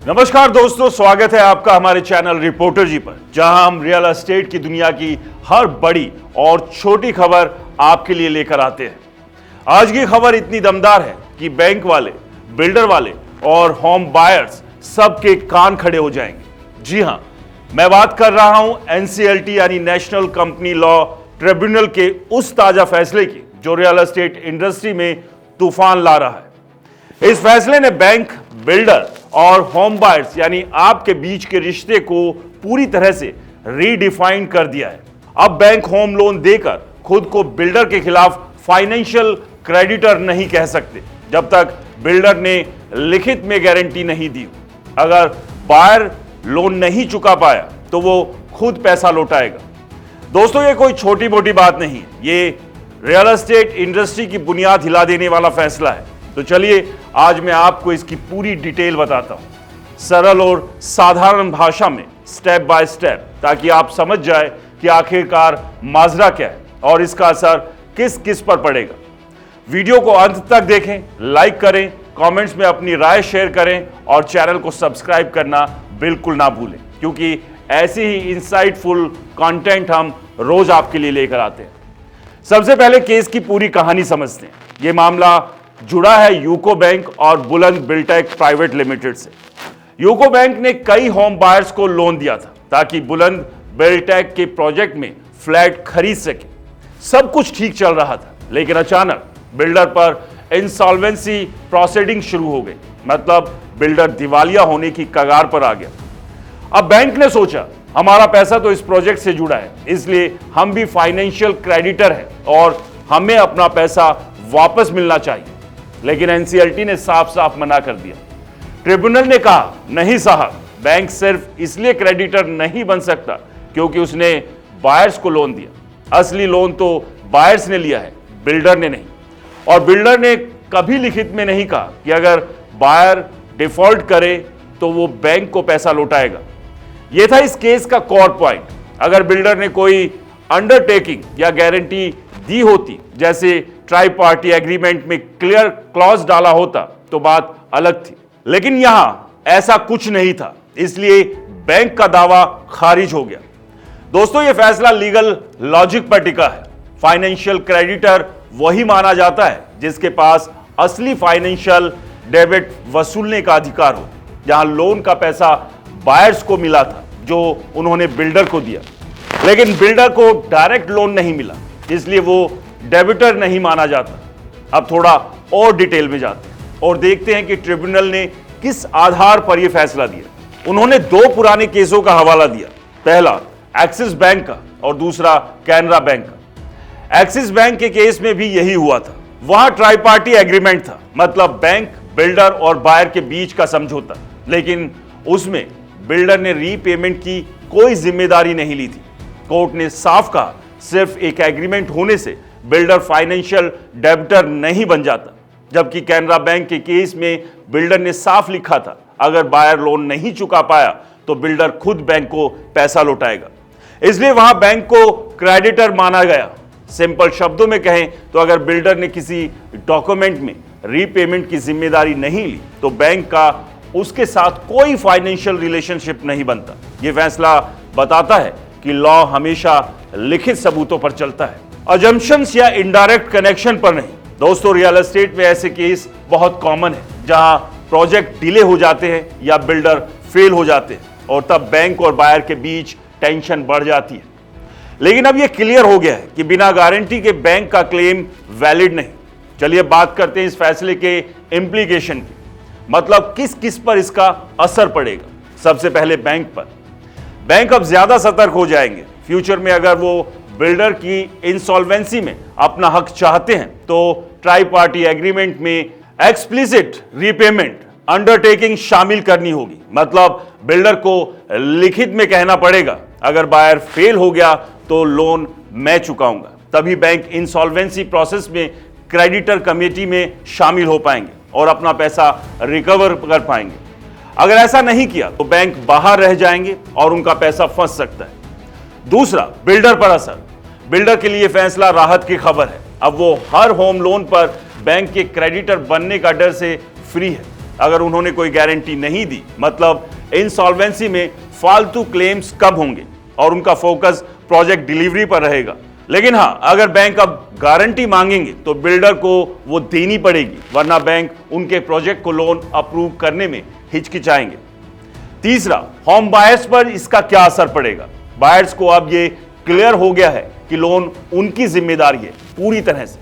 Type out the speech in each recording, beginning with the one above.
नमस्कार दोस्तों, स्वागत है आपका हमारे चैनल रिपोर्टर जी पर, जहां हम रियल एस्टेट की दुनिया की हर बड़ी और छोटी खबर आपके लिए लेकर आते हैं। आज की खबर इतनी दमदार है कि बैंक वाले, बिल्डर वाले और होम बायर्स सबके कान खड़े हो जाएंगे। जी हां, मैं बात कर रहा हूं एनसीएलटी यानी नेशनल कंपनी लॉ ट्रिब्यूनल के उस ताजा फैसले की जो रियल एस्टेट इंडस्ट्री में तूफान ला रहा है। इस फैसले ने बैंक, बिल्डर और होम बायर्स यानी आपके बीच के रिश्ते को पूरी तरह से रीडिफाइन कर दिया है। अब बैंक होम लोन देकर खुद को बिल्डर के खिलाफ फाइनेंशियल क्रेडिटर नहीं कह सकते जब तक बिल्डर ने लिखित में गारंटी नहीं दी। अगर बायर लोन नहीं चुका पाया तो वो खुद पैसा लौटाएगा। दोस्तों, ये कोई छोटी मोटी बात नहीं है, ये रियल एस्टेट इंडस्ट्री की बुनियाद हिला देने वाला फैसला है। तो चलिए आज मैं आपको इसकी पूरी डिटेल बताता हूं, सरल और साधारण भाषा में, स्टेप बाय स्टेप, ताकि आप समझ जाए कि आखिरकार माजरा क्या है और इसका असर किस किस पर पड़ेगा। वीडियो को अंत तक देखें, लाइक करें, कमेंट्स में अपनी राय शेयर करें और चैनल को सब्सक्राइब करना बिल्कुल ना भूलें, क्योंकि ऐसी ही इंसाइटफुल कंटेंट हम रोज आपके लिए लेकर आते हैं। सबसे पहले केस की पूरी कहानी समझते हैं। यह मामला जुड़ा है यूको बैंक और बुलंद बिल्टेक प्राइवेट लिमिटेड से। यूको बैंक ने कई होम बायर्स को लोन दिया था ताकि बुलंद बिल्टेक के प्रोजेक्ट में फ्लैट खरीद सके। सब कुछ ठीक चल रहा था, लेकिन अचानक बिल्डर पर इंसॉल्वेंसी प्रोसीडिंग शुरू हो गई। मतलब बिल्डर दिवालिया होने की कगार पर आ गया। अब बैंक ने सोचा, हमारा पैसा तो इस प्रोजेक्ट से जुड़ा है, इसलिए हम भी फाइनेंशियल क्रेडिटर हैं और हमें अपना पैसा वापस मिलना चाहिए। लेकिन एनसीएलटी ने साफ साफ मना कर दिया। ट्रिब्यूनल ने कहा, नहीं साहब, बैंक सिर्फ इसलिए क्रेडिटर नहीं बन सकता क्योंकि उसने बायर्स को लोन दिया। असली लोन तो बायर्स ने लिया है, बिल्डर ने नहीं। और बिल्डर ने कभी लिखित में नहीं कहा कि अगर बायर डिफॉल्ट करे तो वो बैंक को पैसा लौटाएगा। यह था इस केस का कोर पॉइंट। अगर बिल्डर ने कोई अंडरटेकिंग या गारंटी दी होती, जैसे ट्राई पार्टी एग्रीमेंट में क्लियर क्लॉज डाला होता, तो बात अलग थी। लेकिन यहां ऐसा कुछ नहीं था, इसलिए बैंक का दावा खारिज हो गया। दोस्तों, यह फैसला लीगल लॉजिक पर टिका है। फाइनेंशियल क्रेडिटर वही माना जाता है जिसके पास असली फाइनेंशियल डेबिट वसूलने का अधिकार हो। जहां लोन का पैसा बायर्स को मिला था जो उन्होंने बिल्डर को दिया, लेकिन बिल्डर को डायरेक्ट लोन नहीं मिला, इसलिए वो डेबिटर नहीं माना जाता। अब थोड़ा और डिटेल में जाते हैं और देखते हैं कि ट्रिब्यूनल ने किस आधार पर यह फैसला दिया। उन्होंने दो पुराने केसों का हवाला दिया, पहला एक्सिस बैंक का और दूसरा कैनरा बैंक का। एक्सिस बैंक के केस में भी यही हुआ था। वहां ट्राई पार्टी एग्रीमेंट था, मतलब बैंक, बिल्डर और बायर के बीच का समझौता, लेकिन उसमें बिल्डर ने रीपेमेंट की कोई जिम्मेदारी नहीं ली थी। कोर्ट ने साफ कहा, सिर्फ एक एग्रीमेंट होने से बिल्डर फाइनेंशियल डेबिटर नहीं बन जाता। जबकि कैनरा बैंक के केस में बिल्डर ने साफ लिखा था, अगर बायर लोन नहीं चुका पाया तो बिल्डर खुद बैंक को पैसा लौटाएगा। इसलिए वहां बैंक को क्रेडिटर माना गया। सिंपल शब्दों में कहें तो अगर बिल्डर ने किसी डॉक्यूमेंट में रीपेमेंट की जिम्मेदारी नहीं ली तो बैंक का उसके साथ कोई फाइनेंशियल रिलेशनशिप नहीं बनता। यह फैसला बताता है कि लॉ हमेशा लिखित सबूतों पर चलता है, अजम्पशंस या इनडायरेक्ट कनेक्शन पर नहीं। दोस्तों, रियल एस्टेट में ऐसे केस बहुत कॉमन है जहां प्रोजेक्ट डिले हो जाते हैं या बिल्डर फेल हो जाते हैं और तब बैंक और बायर के बीच टेंशन बढ़ जाती है। लेकिन अब यह क्लियर हो गया है कि बिना गारंटी के बैंक का क्लेम वैलिड नहीं। चलिए बात करते हैं इस फैसले के इंप्लीकेशन की, मतलब किस किस पर इसका असर पड़ेगा। सबसे पहले बैंक पर। बैंक अब ज्यादा सतर्क हो जाएंगे। फ्यूचर में अगर वो बिल्डर की इंसॉल्वेंसी में अपना हक चाहते हैं तो ट्राई पार्टी एग्रीमेंट में एक्सप्लिसिट रीपेमेंट अंडरटेकिंग शामिल करनी होगी। मतलब बिल्डर को लिखित में कहना पड़ेगा, अगर बायर फेल हो गया तो लोन मैं चुकाऊंगा। तभी बैंक इंसॉल्वेंसी प्रोसेस में क्रेडिटर कमेटी में शामिल हो पाएंगे और अपना पैसा रिकवर कर पाएंगे। अगर ऐसा नहीं किया तो बैंक बाहर रह जाएंगे और उनका पैसा फंस सकता है। दूसरा, बिल्डर पर असर। बिल्डर के लिए फैसला राहत की खबर है। अब वो हर होम लोन पर बैंक के क्रेडिटर बनने का डर से फ्री है। अगर उन्होंने कोई गारंटी नहीं दी, मतलब इंसॉल्वेंसी में फालतू क्लेम्स कम होंगे और उनका फोकस प्रोजेक्ट डिलीवरी पर रहेगा। लेकिन हां, अगर बैंक अब गारंटी मांगेंगे तो बिल्डर को वो देनी पड़ेगी, वरना बैंक उनके प्रोजेक्ट को लोन अप्रूव करने में हिचकिचाएंगे। तीसरा, होम बायर्स पर इसका क्या असर पड़ेगा। बायर्स को अब ये क्लियर हो गया है कि लोन उनकी जिम्मेदारी है पूरी तरह से।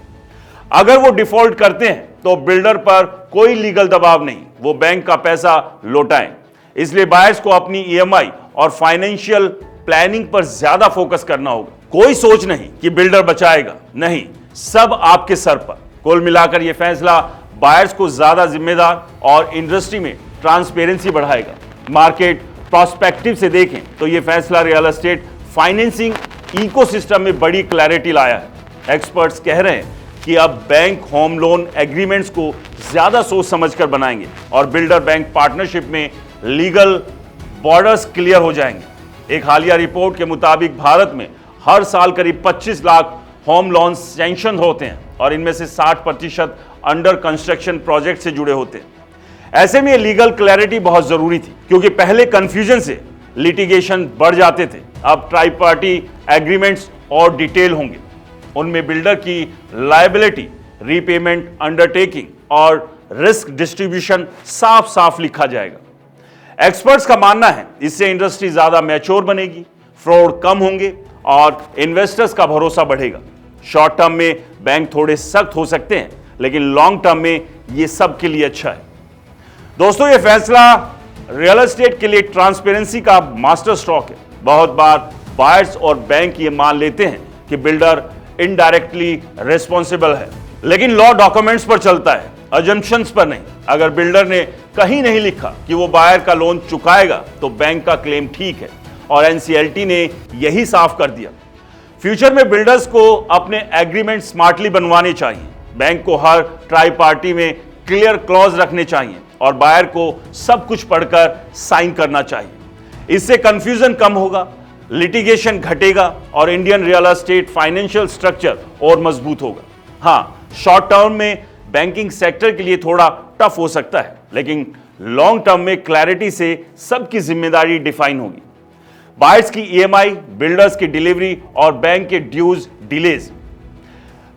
अगर वो डिफॉल्ट करते हैं तो बिल्डर पर कोई लीगल दबाव नहीं, वो बैंक का पैसा लौटाएं। इसलिए बायर्स को अपनी ईएमआई और फाइनेंशियल प्लानिंग पर ज्यादा फोकस करना होगा। कोई सोच नहीं कि बिल्डर बचाएगा, नहीं, सब आपके सर पर। कुल मिलाकर यह फैसला बायर्स को ज्यादा जिम्मेदार और इंडस्ट्री में ट्रांसपेरेंसी बढ़ाएगा। मार्केट प्रोस्पेक्टिव से देखें तो यह फैसला रियल एस्टेट फाइनेंसिंग इकोसिस्टम में बड़ी क्लैरिटी लाया है। एक्सपर्ट्स कह रहे हैं कि अब बैंक होम लोन एग्रीमेंट्स को ज्यादा सोच समझकर बनाएंगे और बिल्डर बैंक पार्टनरशिप में लीगल बॉर्डर्स क्लियर हो जाएंगे। एक हालिया रिपोर्ट के मुताबिक भारत में हर साल करीब 25 लाख होम लोन सैंक्शन होते हैं और इनमें से 60% अंडर कंस्ट्रक्शन प्रोजेक्ट से जुड़े होते हैं। ऐसे में लीगल क्लैरिटी बहुत जरूरी थी, क्योंकि पहले कंफ्यूजन से लिटिगेशन बढ़ जाते थे। अब ट्राई पार्टी एग्रीमेंट्स और डिटेल होंगे, उनमें बिल्डर की लायबिलिटी, रीपेमेंट अंडरटेकिंग और रिस्क डिस्ट्रीब्यूशन साफ साफ लिखा जाएगा। एक्सपर्ट्स का मानना है इससे इंडस्ट्री ज्यादा मैच्योर बनेगी, फ्रॉड कम होंगे और इन्वेस्टर्स का भरोसा बढ़ेगा। शॉर्ट टर्म में बैंक थोड़े सख्त हो सकते हैं, लेकिन लॉन्ग टर्म में यह सबके लिए अच्छा है। दोस्तों, यह फैसला रियल एस्टेट के लिए ट्रांसपेरेंसी का मास्टर स्ट्रोक है। बहुत बार बायर्स और बैंक ये मान लेते हैं कि बिल्डर इनडायरेक्टली रिस्पॉन्सिबल है, लेकिन लॉ डॉक्यूमेंट्स पर चलता है, अजम्पशंस पर नहीं। अगर बिल्डर ने कहीं नहीं लिखा कि वो बायर का लोन चुकाएगा तो बैंक का क्लेम ठीक है, और एनसीएलटी ने यही साफ कर दिया। फ्यूचर में बिल्डर्स को अपने एग्रीमेंट स्मार्टली बनवाने चाहिए। बैंक को हर ट्राई पार्टी में क्लियर क्लॉज रखने चाहिए और बायर को सब कुछ पढ़कर साइन करना चाहिए। इससे कंफ्यूजन कम होगा, लिटिगेशन घटेगा और Indian real estate financial structure और मजबूत होगा। हाँ, शॉर्ट टर्म में बैंकिंग सेक्टर के लिए थोड़ा टफ हो सकता है, लेकिन लॉन्ग टर्म में क्लैरिटी से सबकी जिम्मेदारी डिफाइन होगी। बायर्स की ईएमआई, बिल्डर्स की डिलीवरी और बैंक के ड्यूज डिलेज।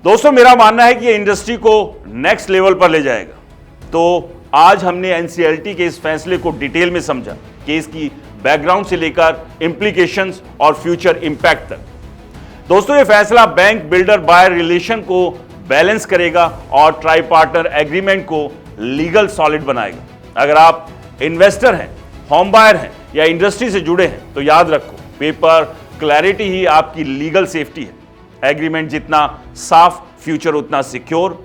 दोस्तों, मेरा मानना है कि ये इंडस्ट्री को नेक्स्ट लेवल पर ले जाएगा। तो आज हमने एनसीएलटी के इस फैसले को डिटेल में समझा, केस की बैकग्राउंड से लेकर इंप्लीकेशंस और फ्यूचर इंपैक्ट तक। दोस्तों, ये फैसला बैंक बिल्डर बायर रिलेशन को बैलेंस करेगा और ट्राई पार्टनर एग्रीमेंट को लीगल सॉलिड बनाएगा। अगर आप इन्वेस्टर हैं, होम बायर हैं या इंडस्ट्री से जुड़े हैं तो याद रखो, पेपर क्लैरिटी ही आपकी लीगल सेफ्टी है। एग्रीमेंट जितना साफ, फ्यूचर उतना सिक्योर।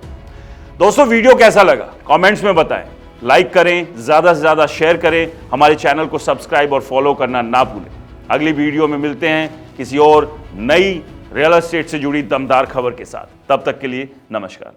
दोस्तों, वीडियो कैसा लगा कमेंट्स में बताएं, लाइक करें, ज्यादा से ज्यादा शेयर करें, हमारे चैनल को सब्सक्राइब और फॉलो करना ना भूलें। अगली वीडियो में मिलते हैं किसी और नई रियल एस्टेट से जुड़ी दमदार खबर के साथ। तब तक के लिए नमस्कार।